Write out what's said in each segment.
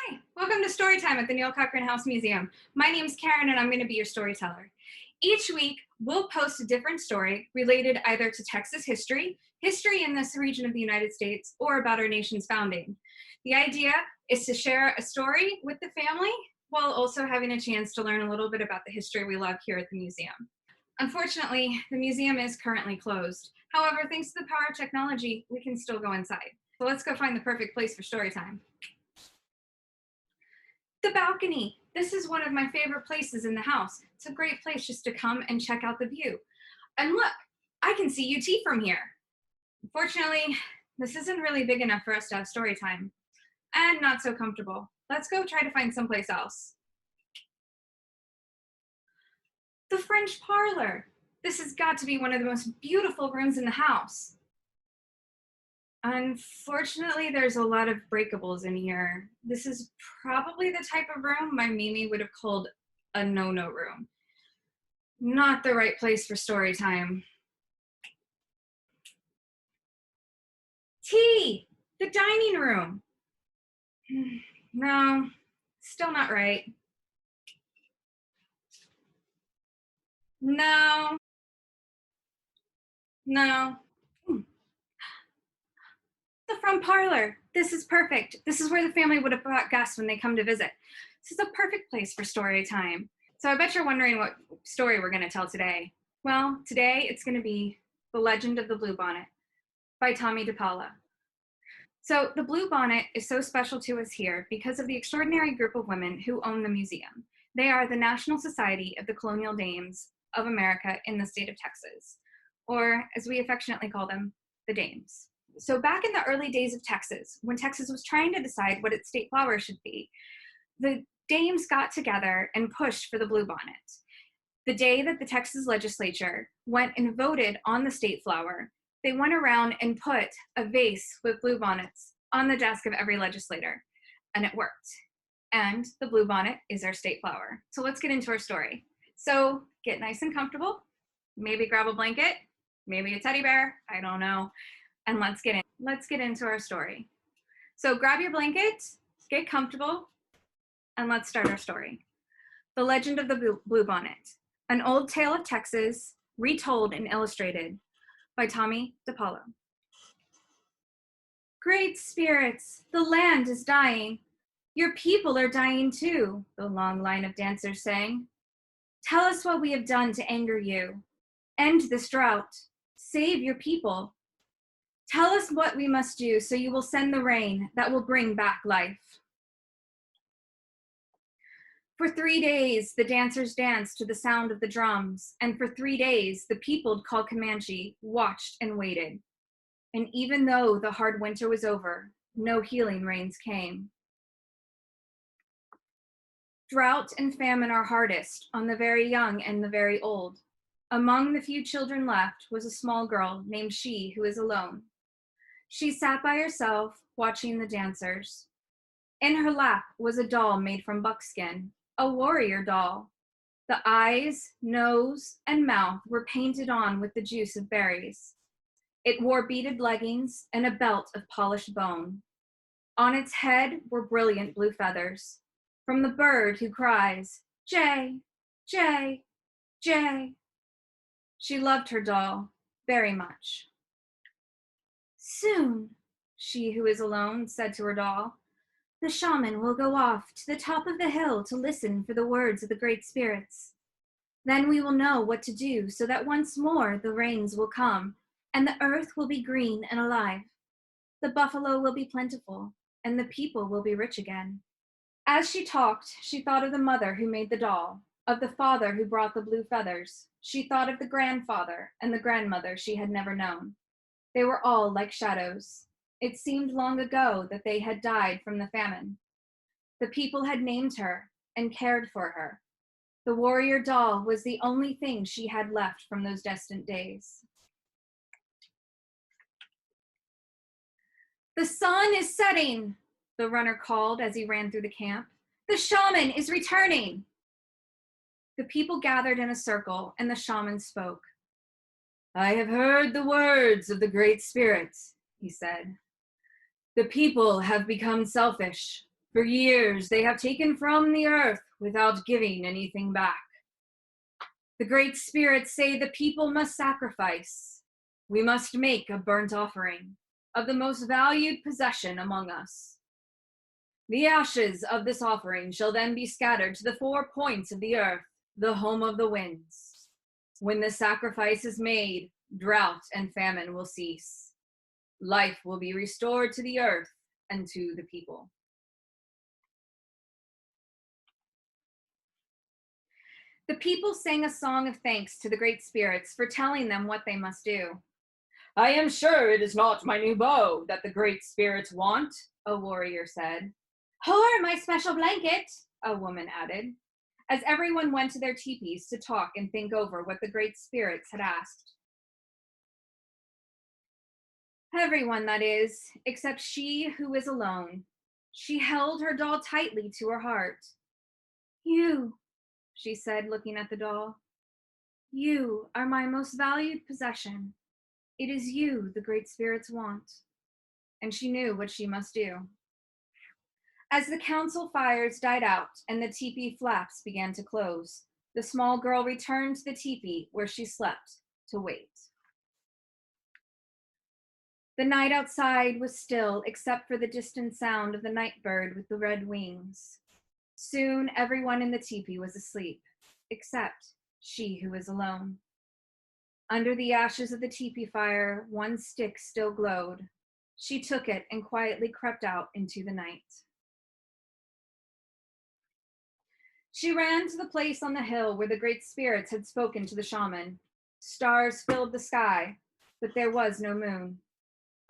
Hi, welcome to Storytime at the Neill-Cochran House Museum. My name's Karen and I'm going to be your storyteller. Each week, we'll post a different story related either to Texas history, history in this region of the United States, or about our nation's founding. The idea is to share a story with the family while also having a chance to learn a little bit about the history we love here at the museum. Unfortunately, the museum is currently closed. However, thanks to the power of technology, we can still go inside. So let's go find the perfect place for story time. The balcony. This is one of my favorite places in the house. It's a great place just to come and check out the view. And look, I can see UT from here. Unfortunately, this isn't really big enough for us to have story time. And not so comfortable. Let's go try to find someplace else. The French Parlor. This has got to be one of the most beautiful rooms in the house. Unfortunately, there's a lot of breakables in here. This is probably the type of room my Mimi would have called a no-no room. Not the right place for story time. Tea, the dining room. No, still not right. No. The front parlor. This is perfect. This is where the family would have brought guests when they come to visit. This is a perfect place for story time. So I bet you're wondering what story we're going to tell today. Well, today it's going to be The Legend of the Bluebonnet by Tomie dePaola. So the Bluebonnet is so special to us here because of the extraordinary group of women who own the museum. They are the National Society of the Colonial Dames of America in the state of Texas, or as we affectionately call them, the Dames. So back in the early days of Texas, when Texas was trying to decide what its state flower should be, the Dames got together and pushed for the Bluebonnet. The day that the Texas legislature went and voted on the state flower, they went around and put a vase with bluebonnets on the desk of every legislator, and it worked. And the bluebonnet is our state flower. So let's get into our story. So get nice and comfortable, maybe grab a blanket, maybe a teddy bear, I don't know, and let's get into our story. So grab your blanket, get comfortable, and let's start our story. The Legend of the Bluebonnet, an old tale of Texas, retold and illustrated by Tomie dePaola. Great spirits, the land is dying. Your people are dying too, the long line of dancers sang. Tell us what we have done to anger you. End this drought. Save your people. Tell us what we must do so you will send the rain that will bring back life. For 3 days, the dancers danced to the sound of the drums, and for 3 days, the people called Comanche watched and waited. And even though the hard winter was over, no healing rains came. Drought and famine are hardest on the very young and the very old. Among the few children left was a small girl named She who is alone. She sat by herself, watching the dancers. In her lap was a doll made from buckskin, a warrior doll. The eyes, nose, and mouth were painted on with the juice of berries. It wore beaded leggings and a belt of polished bone. On its head were brilliant blue feathers, from the bird who cries, Jay, Jay, Jay. She loved her doll very much. Soon, She who is alone said to her doll, the shaman will go off to the top of the hill to listen for the words of the great spirits. Then we will know what to do so that once more the rains will come and the earth will be green and alive. The buffalo will be plentiful and the people will be rich again. As she talked, she thought of the mother who made the doll, of the father who brought the blue feathers. She thought of the grandfather and the grandmother she had never known. They were all like shadows. It seemed long ago that they had died from the famine. The people had named her and cared for her. The warrior doll was the only thing she had left from those distant days. The sun is setting, the runner called as he ran through the camp. The shaman is returning. The people gathered in a circle and the shaman spoke. I have heard the words of the great spirits, he said. The people have become selfish. For years they have taken from the earth without giving anything back. The great spirits say the people must sacrifice. We must make a burnt offering of the most valued possession among us. The ashes of this offering shall then be scattered to the 4 points of the earth, the home of the winds. When the sacrifice is made, drought and famine will cease. Life will be restored to the earth and to the people. The people sang a song of thanks to the great spirits for telling them what they must do. I am sure it is not my new bow that the great spirits want, a warrior said. Or my special blanket, a woman added, as everyone went to their teepees to talk and think over what the great spirits had asked. Everyone, that is, except she who is alone. She held her doll tightly to her heart. You, she said, looking at the doll. You are my most valued possession. It is you the great spirits want. And she knew what she must do. As the council fires died out and the teepee flaps began to close, the small girl returned to the teepee where she slept to wait. The night outside was still except for the distant sound of the night bird with the red wings. Soon everyone in the teepee was asleep, except she who was alone. Under the ashes of the teepee fire, one stick still glowed. She took it and quietly crept out into the night. She ran to the place on the hill where the great spirits had spoken to the shaman. Stars filled the sky, but there was no moon.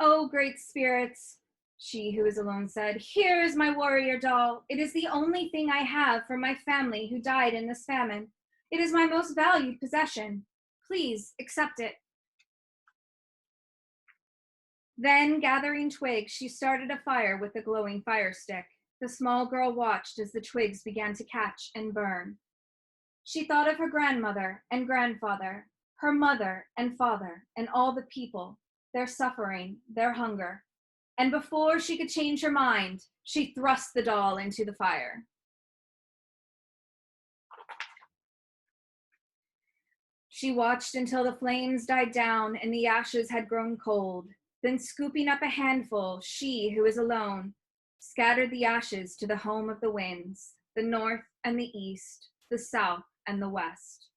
Oh, great spirits, she who is alone said, here is my warrior doll. It is the only thing I have from my family who died in this famine. It is my most valued possession. Please accept it. Then, gathering twigs, she started a fire with a glowing fire stick. The small girl watched as the twigs began to catch and burn. She thought of her grandmother and grandfather, her mother and father, and all the people, their suffering, their hunger. And before she could change her mind, she thrust the doll into the fire. She watched until the flames died down and the ashes had grown cold. Then, scooping up a handful, she who is alone scattered the ashes to the home of the winds, the north and the east, the south and the west.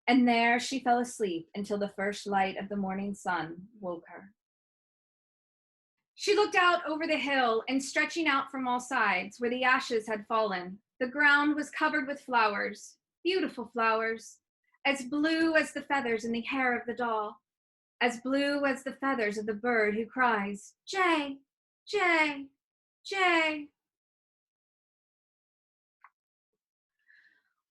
And there she fell asleep until the first light of the morning sun woke her. She looked out over the hill and stretching out from all sides where the ashes had fallen, the ground was covered with flowers, beautiful flowers, as blue as the feathers in the hair of the doll, as blue as the feathers of the bird who cries, Jay, Jay, Jay.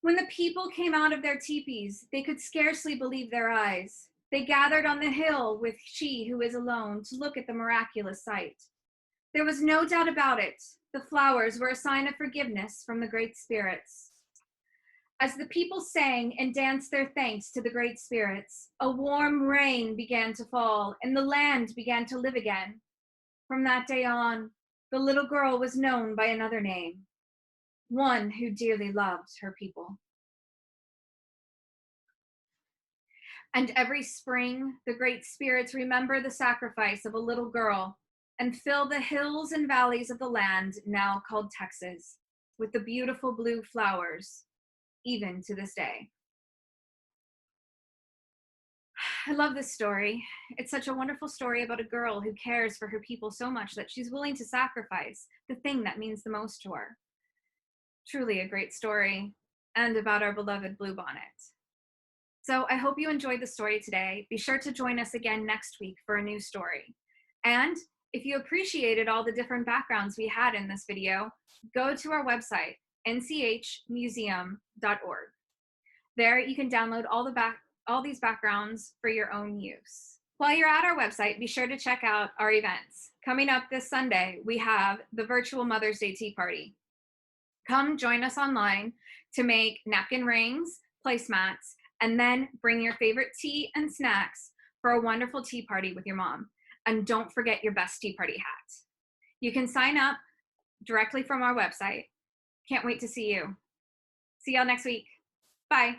When the people came out of their teepees, they could scarcely believe their eyes. They gathered on the hill with she who is alone to look at the miraculous sight. There was no doubt about it. The flowers were a sign of forgiveness from the great spirits. As the people sang and danced their thanks to the great spirits, a warm rain began to fall and the land began to live again. From that day on, the little girl was known by another name, one who dearly loved her people. And every spring, the great spirits remember the sacrifice of a little girl and fill the hills and valleys of the land now called Texas with the beautiful blue flowers, even to this day. I love this story. It's such a wonderful story about a girl who cares for her people so much that she's willing to sacrifice the thing that means the most to her. Truly a great story, and about our beloved Bluebonnet. So I hope you enjoyed the story today. Be sure to join us again next week for a new story. And if you appreciated all the different backgrounds we had in this video, go to our website, nchmuseum.org. There you can download all these backgrounds for your own use. While you're at our website, be sure to check out our events. Coming up this Sunday, we have the virtual Mother's Day Tea Party. Come join us online to make napkin rings, placemats, and then bring your favorite tea and snacks for a wonderful tea party with your mom. And don't forget your best tea party hat. You can sign up directly from our website. Can't wait to see you. See y'all next week. Bye.